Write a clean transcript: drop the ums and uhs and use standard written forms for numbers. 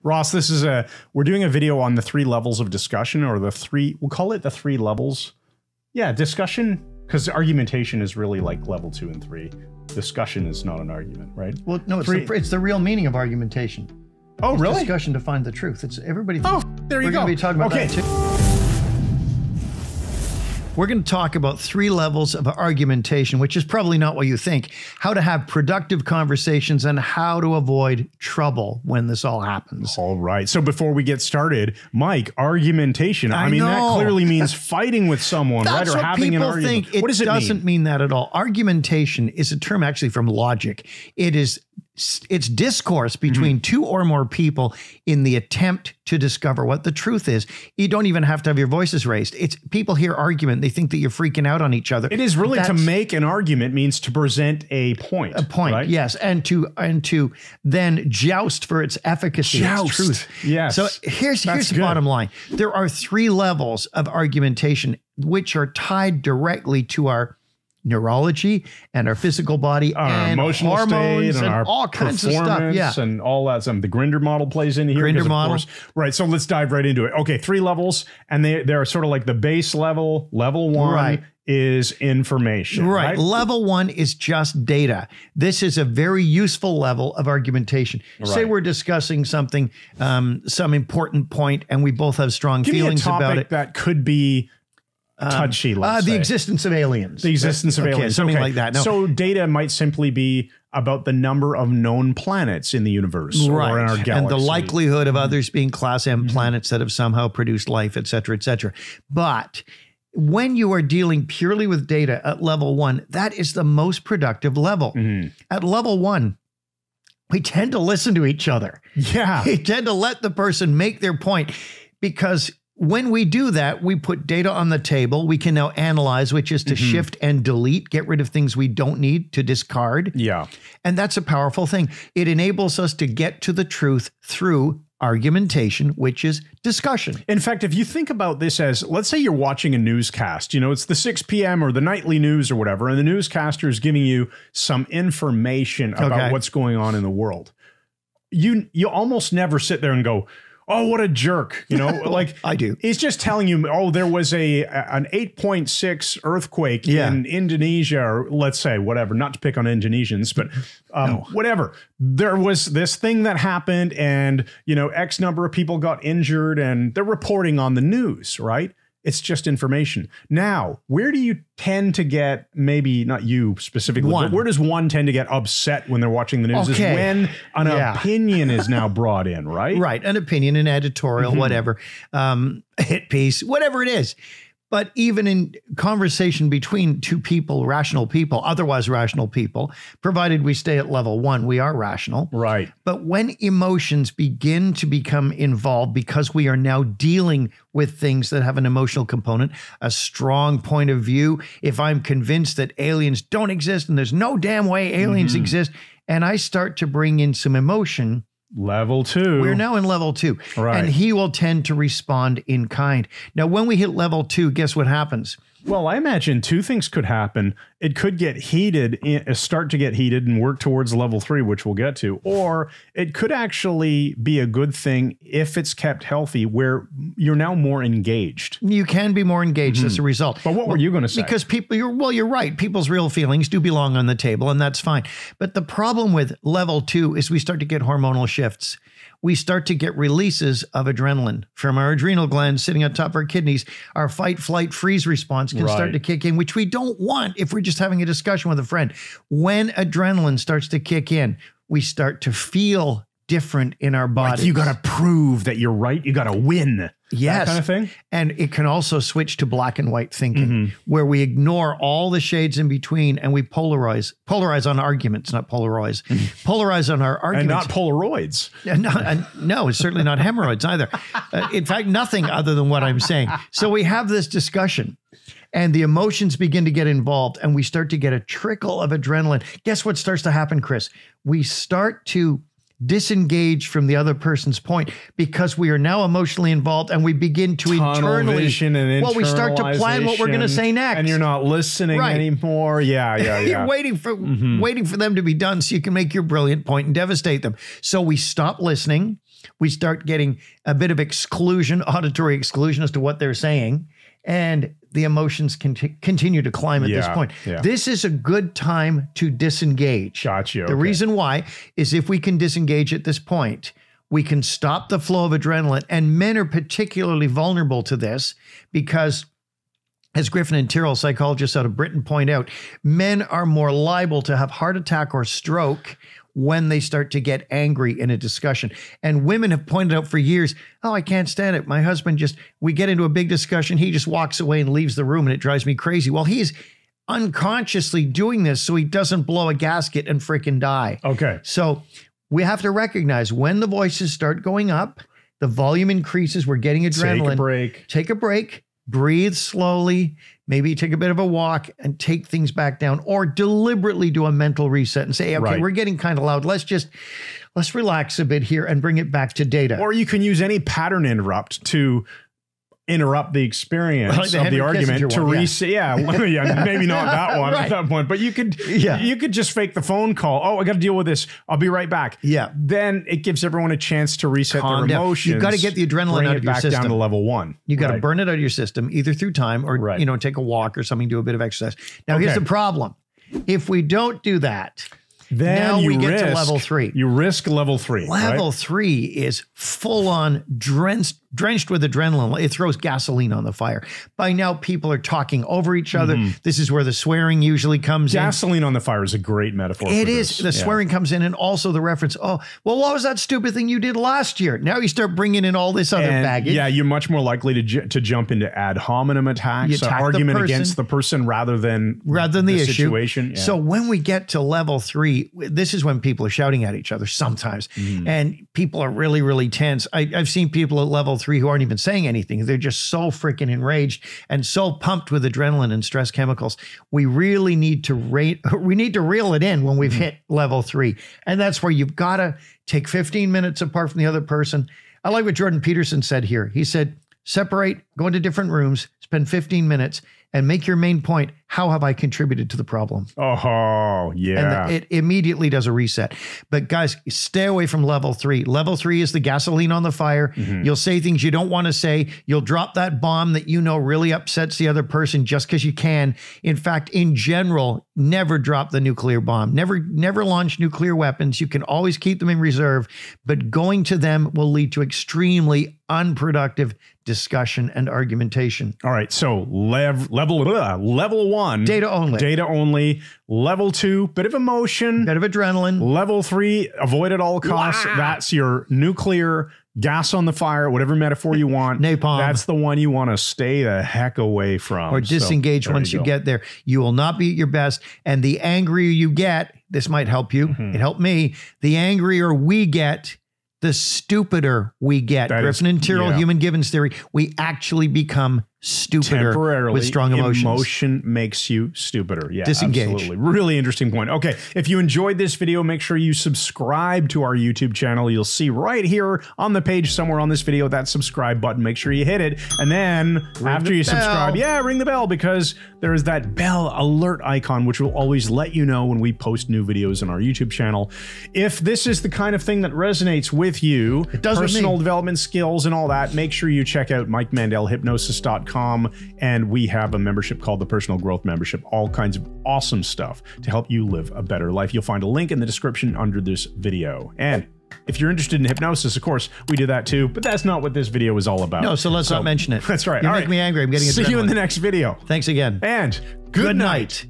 Ross, we're doing a video on the 3 levels of discussion, or we'll call it the 3 levels. Yeah, discussion, because argumentation is really like level 2 and 3. Discussion is not an argument, right? Well, no, it's the real meaning of argumentation. Oh, it's really? Discussion to find the truth. It's everybody. Oh, there you go. We're going to be talking about that too. We're going to talk about 3 levels of argumentation, which is probably not what you think. How to have productive conversations and how to avoid trouble when this all happens. All right. So before we get started, Mike, argumentation. I mean, that clearly means fighting with someone, right? Or having an argument. Think. What does it mean? It doesn't mean that at all. Argumentation is a term actually from logic. It's discourse between 2 or more people in the attempt to discover what the truth is. You don't even have to have your voices raised. It's people hear argument. They think that you're freaking out on each other. It is really to make an argument means to present a point. A point, right? Yes. And to then joust for its efficacy, its truth. Yes. So here's the bottom line. There are 3 levels of argumentation which are tied directly to our neurology and our physical body, our emotional hormones state, and our all kinds of stuff. Yeah. And all that. The Grinder model plays into here. Grinder model. Of course, right. So let's dive right into it. Okay. 3 levels, and they're sort of like the base level. Level 1 is information. Right. Level 1 is just data. This is a very useful level of argumentation. Right. Say we're discussing something, some important point, and we both have strong feelings about it. That could be touchy, let's say. The existence of aliens. The existence of aliens. Something like that. No. So data might simply be about the number of known planets in the universe or in our galaxy. And the likelihood of others being class M planets that have somehow produced life, et cetera, et cetera. But when you are dealing purely with data at level 1, that is the most productive level. At level 1, we tend to listen to each other. Yeah. We tend to let the person make their point, because when we do that, we put data on the table. We can now analyze, which is to shift and delete, get rid of things we don't need, to discard. Yeah. And that's a powerful thing. It enables us to get to the truth through argumentation, which is discussion. In fact, if you think about this as, let's say you're watching a newscast, it's the 6 p.m. or the nightly news or whatever, and the newscaster is giving you some information about what's going on in the world. You almost never sit there and go, oh, what a jerk. Like I do. He's just telling you, oh, there was an 8.6 earthquake in Indonesia, or let's say whatever, not to pick on Indonesians, but whatever. There was this thing that happened and, X number of people got injured, and they're reporting on the news, right? It's just information. Now, where do you tend to get, maybe not you specifically, but where does one tend to get upset when they're watching the news? Is when an opinion is now brought in, right? Right. An opinion, an editorial, whatever, hit piece, whatever it is. But even in conversation between 2 people, rational people, otherwise rational people, provided we stay at level 1, we are rational. Right. But when emotions begin to become involved, because we are now dealing with things that have an emotional component, a strong point of view, if I'm convinced that aliens don't exist and there's no damn way aliens exist, and I start to bring in some emotion, level 2. We're now in level 2. Right. And he will tend to respond in kind. Now, when we hit level 2, guess what happens? Well, I imagine 2 things could happen. It could get heated, start to get heated and work towards level 3, which we'll get to. Or it could actually be a good thing if it's kept healthy, where you're now more engaged. You can be more engaged as a result. But what were you going to say? Because you're right. People's real feelings do belong on the table, and that's fine. But the problem with level 2 is we start to get hormonal shifts. We start to get releases of adrenaline from our adrenal glands sitting on top of our kidneys. Our fight, flight, freeze response can start to kick in, which we don't want if we're just having a discussion with a friend. When adrenaline starts to kick in, we start to feel different in our bodies. Like you got to prove that you're right. You got to win. Yes. That kind of thing. And it can also switch to black and white thinking, where we ignore all the shades in between and we polarize on arguments, not polarize, polarize on our arguments. And not Polaroids. No, it's certainly not hemorrhoids either. In fact, nothing other than what I'm saying. So we have this discussion and the emotions begin to get involved and we start to get a trickle of adrenaline. Guess what starts to happen, Chris? We start to disengage from the other person's point because we are now emotionally involved and we begin to internally, we start to plan what we're going to say next. And you're not listening anymore. Yeah. You're waiting for them to be done so you can make your brilliant point and devastate them. So we stop listening. We start getting a bit of exclusion, auditory exclusion as to what they're saying. And the emotions continue to climb at this point. Yeah. This is a good time to disengage. Gotcha. The reason why is if we can disengage at this point, we can stop the flow of adrenaline. And men are particularly vulnerable to this because, as Griffin and Tyrrell, psychologists out of Britain, point out, men are more liable to have heart attack or stroke when they start to get angry in a discussion. And women have pointed out for years, oh, I can't stand it. My husband we get into a big discussion, he just walks away and leaves the room and it drives me crazy. Well, he's unconsciously doing this so he doesn't blow a gasket and freaking die. Okay. So we have to recognize when the voices start going up, the volume increases, we're getting adrenaline. Take a break. Breathe slowly, maybe take a bit of a walk and take things back down, or deliberately do a mental reset and say, okay, we're getting kind of loud. Let's relax a bit here and bring it back to data. Or you can use any pattern interrupt to interrupt the experience of the argument to reset. Yeah, maybe not that one at that point, but you could just fake the phone call. Oh, I got to deal with this. I'll be right back. Yeah. Then it gives everyone a chance to reset their emotions. You've got to get the adrenaline out of your system. Down to level 1. You got to burn it out of your system, either through time or take a walk or something, do a bit of exercise. Now, here's the problem. If we don't do that, then now we get to level 3. You risk level 3. Level 3 is full on drenched with adrenaline. It throws gasoline on the fire. By now, people are talking over each other. This is where the swearing usually comes in. Gasoline on the fire is a great metaphor. It is. The swearing comes in, and also the reference, oh, well, what was that stupid thing you did last year? Now you start bringing in all this other baggage. Yeah, you're much more likely to jump into ad hominem attacks, argument against the person rather than the issue. Situation. Yeah. So when we get to level 3, this is when people are shouting at each other sometimes, and people are really, really tense. I've seen people at level 3 who aren't even saying anything. They're just so freaking enraged and so pumped with adrenaline and stress chemicals. We really need to reel it in when we've hit level 3. And that's where you've got to take 15 minutes apart from the other person. I like what Jordan Peterson said here. He said, separate, go into different rooms, spend 15 minutes, and make your main point. How have I contributed to the problem? Oh, yeah. And it immediately does a reset. But guys, stay away from level 3. Level 3 is the gasoline on the fire. You'll say things you don't want to say. You'll drop that bomb that you know really upsets the other person just because you can. In fact, in general, never drop the nuclear bomb. Never launch nuclear weapons. You can always keep them in reserve, but going to them will lead to extremely unproductive discussion and argumentation. All right. So level 1. Data only. Data only. Level 2, bit of emotion. Bit of adrenaline. Level 3, avoid at all costs. Wow. That's your nuclear, gas on the fire, whatever metaphor you want. Napalm. That's the one you want to stay the heck away from. Or disengage once you get there. You will not be at your best. And the angrier you get, this might help you. It helped me. The angrier we get, the stupider we get. Griffin and Tyrrell, Human Givens theory, we actually become stupider temporarily with strong emotions. Emotion makes you stupider. Yeah, disengage. Absolutely. Really interesting point. Okay, if you enjoyed this video, make sure you subscribe to our YouTube channel. You'll see right here on the page somewhere on this video that subscribe button. Make sure you hit it. And then after you subscribe, ring the bell, because there is that bell alert icon, which will always let you know when we post new videos on our YouTube channel. If this is the kind of thing that resonates with you, personal development skills and all that, make sure you check out Mike Mandel, hypnosis.com. And we have a membership called the Personal Growth Membership, all kinds of awesome stuff to help you live a better life. You'll find a link in the description under this video. And if you're interested in hypnosis, of course, we do that too, but that's not what this video is all about. No, so let's not mention it. That's right. You make me angry. I'm getting adrenaline. See you in the next video. Thanks again. And good night.